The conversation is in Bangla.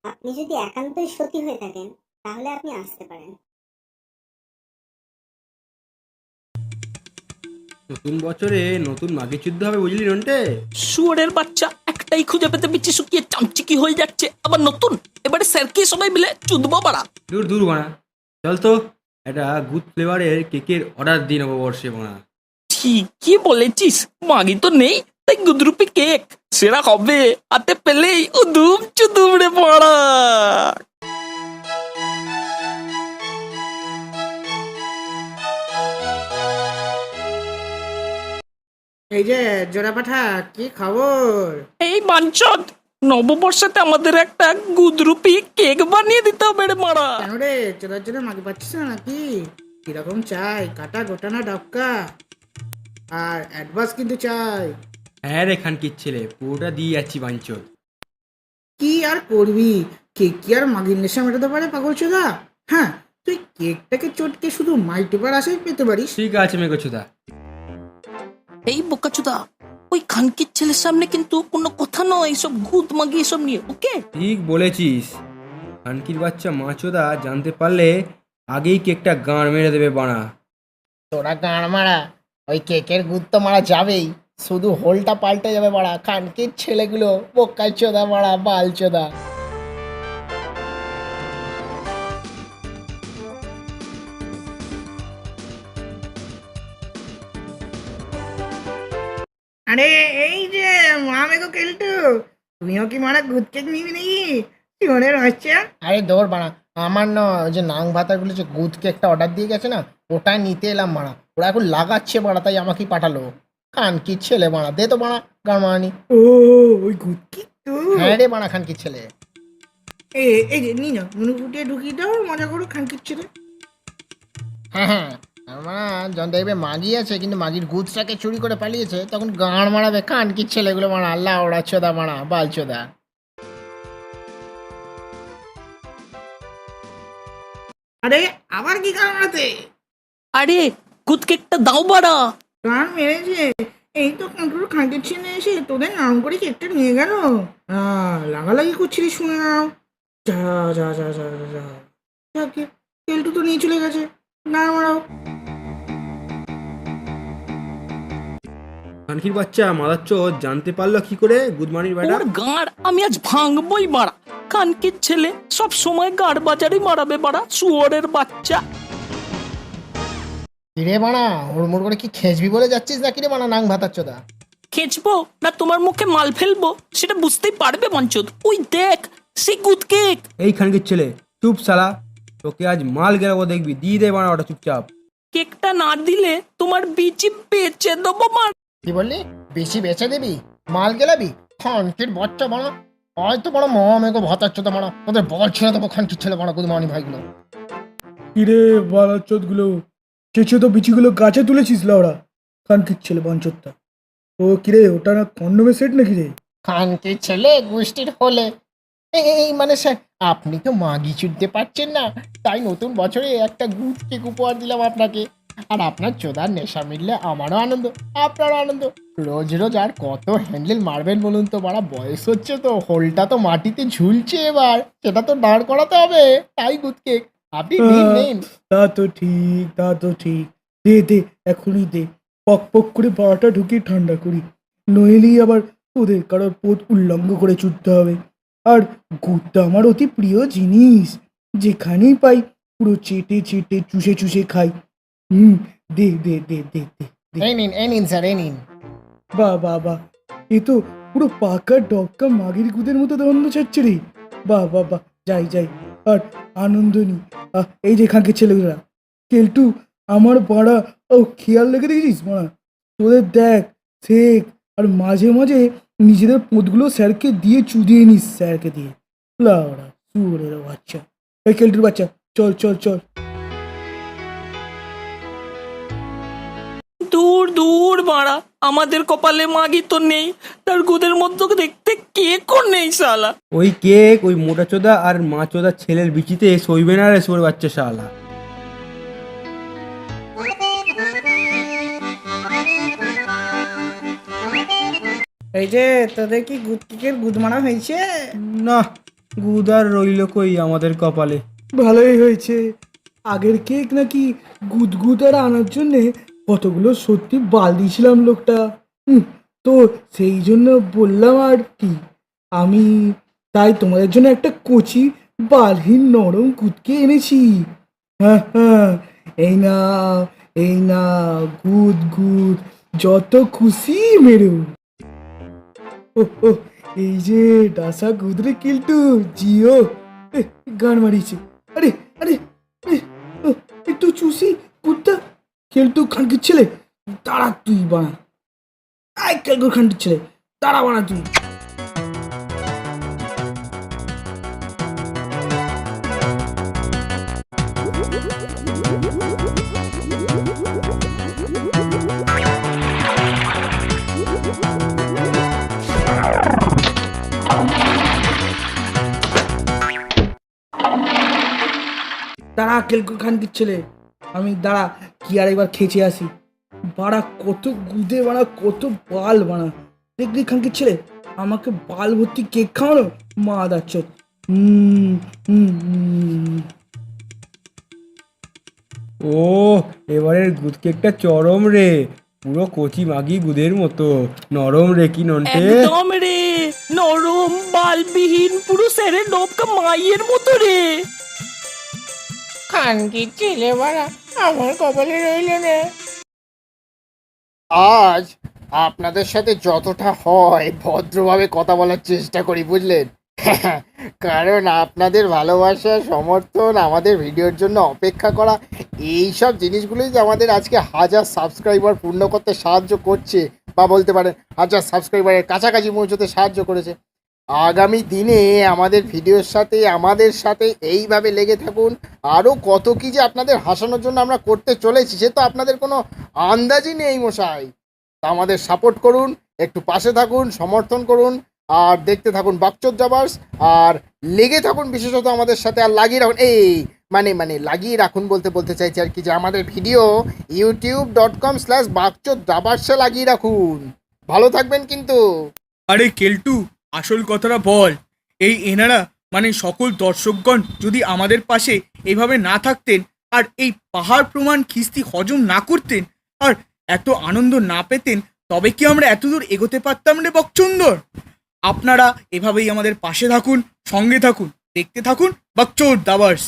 আপনি যদি একান্তই সতী হয়ে থাকেন তাহলে আপনি আসতে পারেন। নতুন বছরে নতুন মাঘের যুদ্ধ হবে, বুঝলি নন্টে? শুয়োরের বাচ্চা একটাই খুঁজে পেতে বিচ্ছি শুকিয়ে চামচিকি হয়ে যাচ্ছে, আবার নতুন। এবারে স্যারকে সবাই মিলে চুদবো বাড়া। দূর দূর বানা, চল তো একটা গুড ফ্লেভারের কেকের অর্ডার দিই নববর্ষে বানা। ঠিকই বলেছিস, মাগি তো নেই, তাই গুদরুপি কেক সেরা হবে। হাতে পেলেই উদুম চুদুম রে পড়া। এই যে জোড়া পাঠা, কি খবর? এই বাঞ্চদ, নববর্ষেতে আমাদের একটা গুদরুপি কেক বানিয়ে দিতে হবে রে মারা। কেন রে, চোদার জন্য মাগে পাচ্ছিস না নাকি? কিরকম চাই, কাটা গোটা না ডক্কা? আর অ্যাডভান্স কিন্তু চাই। হ্যাঁ রে খানকির ছেলে, পুরোটা দিয়ে যাচ্ছি বাঞ্চদ। কি আর করবি, কেক কি আর মাগির নেশা মেটাতে পারে পাগল চোদা? হ্যাঁ, তুই কেকটাকে চটকে শুধু মাল্টিপার আশাই পেতে পারিস। ঠিক আছে মেঘচুদা। এই বোকাচুদা, ওই খানকির ছেলের সামনে কিন্তু কোনো কথা নয় এইসব গুদ মাগি এসব নিয়ে, ওকে? ঠিক বলেছিস, খানকির বাচ্চা মাচোদা জানতে পারলে আগেই কেকটা গাঁড় মেরে দেবে বানা। তোরা গাঁড় মারা, ওই কেকের গুত্ত মারা যাবেই, শুধু হোলটা পাল্টে যাবে মারা। খানকির ছেলেগুলো বোকাই চোদা মারা, বাল চোদা। আরে এই যে মামেগো কেলটু, তুমিও কি মারা গুদ কেক নিবি নাকি? শিবনের বাচ্চা। আরে দৌড় বাড়া, আমার না ওই যে নাং ভাতাগুলো যে গুদ কেকটা অর্ডার দিয়ে গেছে না, ওটা নিতে এলাম মারা। ওরা এখন লাগাচ্ছে মারা, তাই আমাকেই পাঠালো। খানকির ছেলে মারা, দে তো মারা গাড় মারানি। ও, ওই গুদ কেক তো? হ্যাঁ রে মারা, খানকির ছেলে। এই যে নি না, মনে ফুটিয়ে ঢুকিয়ে দাও, মজা করো খানকির ছেলে। হ্যাঁ হ্যাঁ, আমরা যখন দেখবে মাগি আছে কিন্তু মাগির গুদটাকে চুরি করে পালিয়েছে, তখন গাঁড় মারাবে খানকির ছেলেগুলো মারা। আল্লাহ ওরা চোদা মারা, বাল চোদা। আরে আবার কি কারণাতে আরে গুদ কেকটা দাও বাড়া। গান মেরেছে? এই তো কন্ট্রোল খানকির ছেলে এসে তোদের নাম করে কেকটা নিয়ে গেল। লাগালাগি করছিলি শুনলাম। যা যা যা যা যা যা, যাকে কেলটু তো নিয়ে চলে গেছে, না মারাও। খানকির বাচ্চা মাদার চোদ জানতে পারলো কি করে গুদমানির বেটা? ওর গাঁড় আমি আজ ভাঙবই মারা। খানকির ছেলে সব সময় গাঁড় বাজারই মারাবে বাড়া, শুয়োরের বাচ্চা। কিরে বানা, হুড়মুড় করে কি খেঁচবি বলে যাচ্ছিস না কিরে বানা, নাং ভাতার চোদা? খেঁচবো না তোমার মুখে মাল ফেলবো সেটা বুঝতেই পারবে বাঞ্চদ। ওই দেখ সেই গুদ কেক। এই খানকির ছেলে চুপ শালা, তোকে আজ মাল গেলাবো দেখবি, দিয়ে দে বানা ওটা চুপচাপ। কেকটা না দিলে তোমার বিচি বেচে দেবো মার। কি বললি, বেশি বেচে দিবি, মাল গেলাবি? খানকির বাচ্চা বানা, হয়তো বড় মহামেঘ ভাতার চোদা মারা, তোদের বল ছেড়ে দেবো খানকির ছেলে বানা, গুদমানি ভাইগুলো। কিরে বালাচোদ গুলো, চেঁচে তো বিচিগুলো গাছে তুলেছিস লাউড়া, খানকির ছেলে বঞ্চতটা। ও কিরে, ওটা না কন্ডোমের সেট নাকি রে? খানকির ছেলে গোষ্ঠীর হলে এই মানে স্যার, আপনি তো মাগি চুদতে পারছেন না, তাই নতুন বছরে একটা গুড কেক উপহার দিলাম আপনাকে। আর আপনার চোদার নেশা মিললে আমারও আনন্দ, আপনারও আনন্দ। রোজ রোজ আর কত হ্যান্ডেল মারবেন বলুন তো, বাড়া বয়স হচ্ছে তো, হোলটা তো মাটিতে ঝুলছে, এবার সেটা তো দাঁড় করাতে হবে, তাই গুড কেক আপনি নিন নিন। তা তো ঠিক, তা তো ঠিক। দে দে, এখনই দে, পক পক করে পাড়াটা ঢুকিয়ে ঠান্ডা করি, নইলেই আবার তোদের কারোর পথ উল্লঙ্ঘ করে চুটতে হবে। আর গুড়টা আমার অতি প্রিয় জিনিস, যেখানেই পাই পুরো চেটে চেটে চুষে চুষে খাই। দে দে দে দে দে দে। এই নিন এই নিন স্যার, এই নিন। বাহ বাহ বাহ, এ তো পুরো পাকা ডক্কা মাগির গুদের মতো দ্বন্দ্ব ছাড়ছে রে। বাহ বাহ বাহ, যাই যাই আর আনন্দ নি। এই যে খাঁকে ছেলেগুলা, কেলটু আমার বাড়া, ও খেয়াল রেখে দেখেছিস মারা, তোদের দেখ শেখ, আর মাঝে মাঝে নিজেদের পোঁতগুলো স্যারকে দিয়ে চুদিয়ে নিস, স্যারকে দিয়ে লাউড়া সুরের বাচ্চা। এই কেলটুর বাচ্চা, চল চল চল। দূর দূর মারা, আমাদের কপালে মাগি তো নেই, তার গুদের মধ্যে দেখতে কেকও নেই শালা। ওই কেক ওই মোটা চোদা আর মা চোদা ছেলের বিচিতে সইবে না রে সোর বাচ্চা শালা। এই যে তোদের কি গুদ কেকের গুদ মারা হয়েছে? না, গুদ আর রইল কই আমাদের কপালে। ভালোই হয়েছে। আগের কেক নাকি গুদগুদ আর আনার জন্যে কতগুলো সত্যি বাল দিয়েছিলাম লোকটা। তো সেই জন্য বললাম আর কি, আমি তাই তোমাদের জন্য একটা কচি বালহীন নরম গুদকে এনেছি। হ্যাঁ হ্যাঁ, এই না, এই না, গুদ গুদ যত খুশি মেরো। ও ও, এই যে ডাসা গুদরে কিল্টু জিও। গান মারিছে। আরে আরে আরে, ও, একটু চুষি কুত্তা। কেলটু খানকির ছেলে, দাঁড়া তুই বানা। আই কেলটু খানকির ছেলে, দাঁড়া বানা তুই। দাঁড়া কেলটু খানকির ছেলে, আমি দাঁড়া কি আর একবার খেচে আসি। বাড়া কত গুদে বানা, কত বাল বানা। দেখলি খানকির ছেলে, আমাকে বাল ভর্তি কেক খাওয়ানো, মা দাচ্ছ। ও, এবারের গুদ কেকটা চরম রে, পুরো কচি মাগি গুদের মতো নরম রে কি নন্টে। একদম রে, নরম বালবিহীন পুরো সেরে ডবকা মাইয়ের মতো রে। খানকির ছেলে বাড়া, আমার কপালে রইল না। আজ আপনাদের সাথে যতটা হয় ভদ্রভাবে কথা বলার চেষ্টা করি, বুঝলেন? কারণ আপনাদের ভালোবাসা, সমর্থন, আমাদের ভিডিওর জন্য অপেক্ষা করা, এই সব জিনিসগুলোই যে আমাদের আজকে 1000 সাবস্ক্রাইবার পূর্ণ করতে সাহায্য করছে, বা বলতে পারেন 1000 সাবস্ক্রাইবারের কাছাকাছি পৌঁছতে সাহায্য করেছে। আগামী দিনে আমাদের ভিডিওর সাথে, আমাদের সাথে এইভাবে লেগে থাকুন। আরও কত কি যে আপনাদের হাসানোর জন্য আমরা করতে চলেছি, সে তো আপনাদের কোনো আন্দাজই নেই মশাই। তা আমাদের সাপোর্ট করুন, একটু পাশে থাকুন, সমর্থন করুন, আর দেখতে থাকুন বাকচোদ জাবার্স, আর লেগে থাকুন বিশেষত আমাদের সাথে, আর লাগিয়ে রাখুন। এই মানে লাগিয়ে রাখুন বলতে বলতে চাইছি আর কি, যে আমাদের ভিডিও youtube.com/বাকচোদ জাবার্সে লাগিয়ে রাখুন। ভালো থাকবেন কিন্তু। আরে কেলটু, আসল কথাটা বল। এই এনারা মানে সকল দর্শকগণ যদি আমাদের পাশে এভাবে না থাকতেন, আর এই পাহাড় প্রমাণ খিস্তি হজম না করতেন, আর এত আনন্দ না পেতেন, তবে কি আমরা এতদূর এগোতে পারতাম রে বকচন্দর? আপনারা এভাবেই আমাদের পাশে থাকুন, সঙ্গে থাকুন, দেখতে থাকুন বাকচোদ দাবার্স।